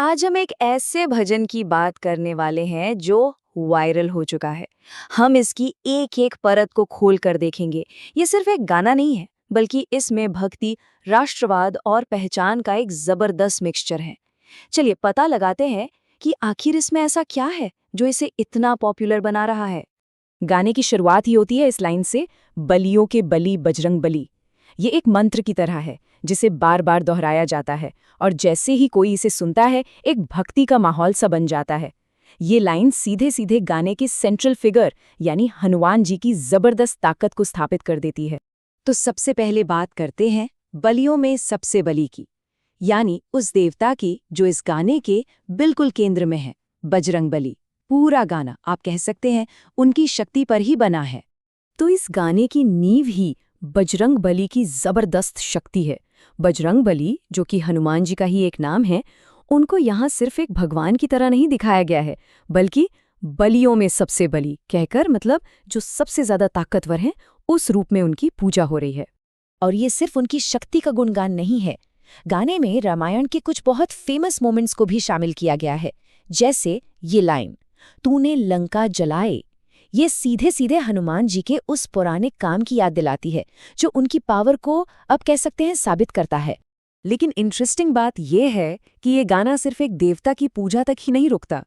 आज हम एक ऐसे भजन की बात करने वाले हैं जो वायरल हो चुका है। हम इसकी एक एक परत को खोल कर देखेंगे। ये सिर्फ एक गाना नहीं है, बल्कि इसमें भक्ति, राष्ट्रवाद और पहचान का एक जबरदस्त मिक्सचर है। चलिए पता लगाते हैं कि आखिर इसमें ऐसा क्या है जो इसे इतना पॉपुलर बना रहा है। गाने की शुरुआत ही होती है इस लाइन से, बलियों के बलि बजरंग बली। ये एक मंत्र की तरह है जिसे बार बार दोहराया जाता है और जैसे ही कोई इसे सुनता है एक भक्ति का माहौल सा बन जाता है। ये लाइन सीधे सीधे गाने के सेंट्रल फिगर यानी हनुमान जी की जबरदस्त ताकत को स्थापित कर देती है। तो सबसे पहले बात करते हैं बलियों में सबसे बली की, यानी उस देवता की जो इस गाने के बिल्कुल केंद्र में है, बजरंग बली। पूरा गाना आप कह सकते हैं उनकी शक्ति पर ही बना है। तो इस गाने की नींव ही बजरंग बली की जबरदस्त शक्ति है। बजरंग बली, जो कि हनुमान जी का ही एक नाम है, उनको यहाँ सिर्फ एक भगवान की तरह नहीं दिखाया गया है, बल्कि बलियों में सबसे बली कहकर, मतलब जो सबसे ज्यादा ताकतवर हैं, उस रूप में उनकी पूजा हो रही है। और ये सिर्फ उनकी शक्ति का गुणगान नहीं है। गाने में रामायण के कुछ बहुत फेमस मोमेंट्स को भी शामिल किया गया है, जैसे ये लाइन, तूने लंका जलाए। ये सीधे सीधे हनुमान जी के उस पुराने काम की याद दिलाती है जो उनकी पावर को अब कह सकते हैं साबित करता है। लेकिन इंटरेस्टिंग बात यह है कि ये गाना सिर्फ एक देवता की पूजा तक ही नहीं रुकता,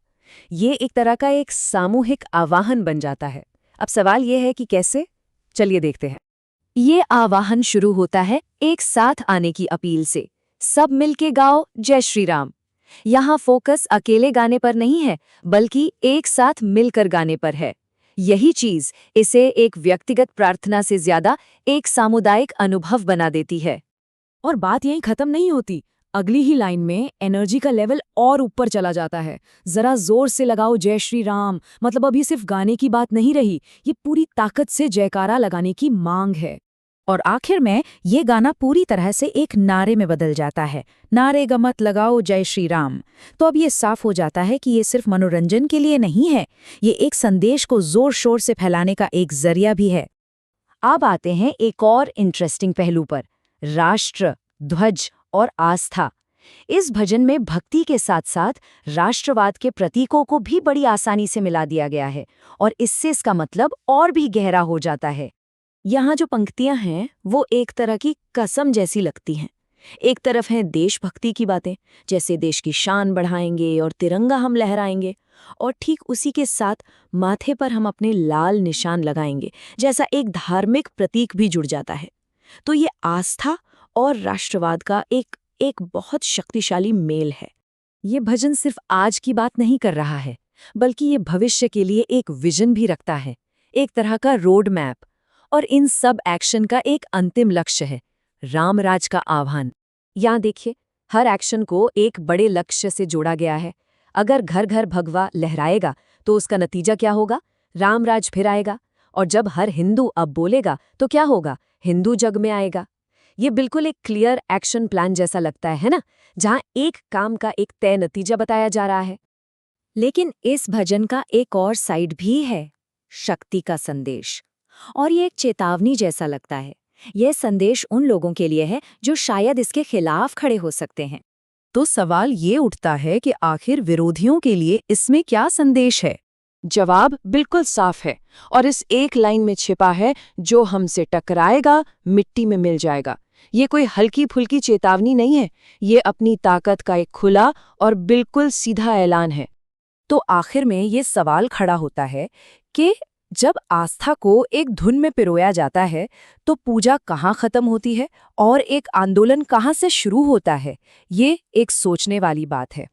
ये एक तरह का एक सामूहिक आवाहन बन जाता है। अब सवाल ये है कि कैसे? चलिए देखते हैं। ये आवाहन शुरू होता है एक साथ आने की अपील से, सब मिलके गाओ जय श्री राम। यहाँ फोकस अकेले गाने पर नहीं है, बल्कि एक साथ मिलकर गाने पर है। यही चीज इसे एक व्यक्तिगत प्रार्थना से ज्यादा एक सामुदायिक अनुभव बना देती है। और बात यहीं खत्म नहीं होती। अगली ही लाइन में एनर्जी का लेवल और ऊपर चला जाता है। जरा जोर से लगाओ जय श्री राम, मतलब अभी सिर्फ गाने की बात नहीं रही, ये पूरी ताकत से जयकारा लगाने की मांग है। और आखिर में ये गाना पूरी तरह से एक नारे में बदल जाता है, नारे गमत लगाओ जय श्री राम। तो अब ये साफ हो जाता है कि ये सिर्फ मनोरंजन के लिए नहीं है, ये एक संदेश को जोर शोर से फैलाने का एक जरिया भी है। अब आते हैं एक और इंटरेस्टिंग पहलू पर, राष्ट्र, ध्वज और आस्था। इस भजन में भक्ति के साथ साथ राष्ट्रवाद के प्रतीकों को भी बड़ी आसानी से मिला दिया गया है और इससे इसका मतलब और भी गहरा हो जाता है। यहाँ जो पंक्तियां हैं वो एक तरह की कसम जैसी लगती हैं। एक तरफ हैं देशभक्ति की बातें, जैसे देश की शान बढ़ाएंगे और तिरंगा हम लहराएंगे, और ठीक उसी के साथ माथे पर हम अपने लाल निशान लगाएंगे, जैसा एक धार्मिक प्रतीक भी जुड़ जाता है। तो ये आस्था और राष्ट्रवाद का एक बहुत शक्तिशाली मेल है। ये भजन सिर्फ आज की बात नहीं कर रहा है, बल्कि ये भविष्य के लिए एक विजन भी रखता है, एक तरह का रोड मैप। और इन सब एक्शन का एक अंतिम लक्ष्य है, रामराज का आह्वान। यहाँ देखिए, हर एक्शन को एक बड़े लक्ष्य से जोड़ा गया है। अगर घर घर भगवा लहराएगा तो उसका नतीजा क्या होगा? रामराज फिर आएगा। और जब हर हिंदू अब बोलेगा तो क्या होगा? हिंदू जग में आएगा। ये बिल्कुल एक क्लियर एक्शन प्लान जैसा लगता है ना, जहाँ एक काम का एक तय नतीजा बताया जा रहा है। लेकिन इस भजन का एक और साइड भी है, शक्ति का संदेश। और ये एक चेतावनी जैसा लगता है। यह संदेश उन लोगों के लिए है जो शायद इसके खिलाफ खड़े हो सकते हैं। तो सवाल ये उठता है कि आखिर विरोधियों के लिए इसमें क्या संदेश है? जवाब बिल्कुल साफ है और इस एक लाइन में छिपा है, जो हमसे टकराएगा मिट्टी में मिल जाएगा। ये कोई हल्की फुल्की चेतावनी नहीं है, ये अपनी ताकत का एक खुला और बिल्कुल सीधा ऐलान है। तो आखिर में ये सवाल खड़ा होता है कि जब आस्था को एक धुन में पिरोया जाता है तो पूजा कहाँ खत्म होती है और एक आंदोलन कहाँ से शुरू होता है? ये एक सोचने वाली बात है।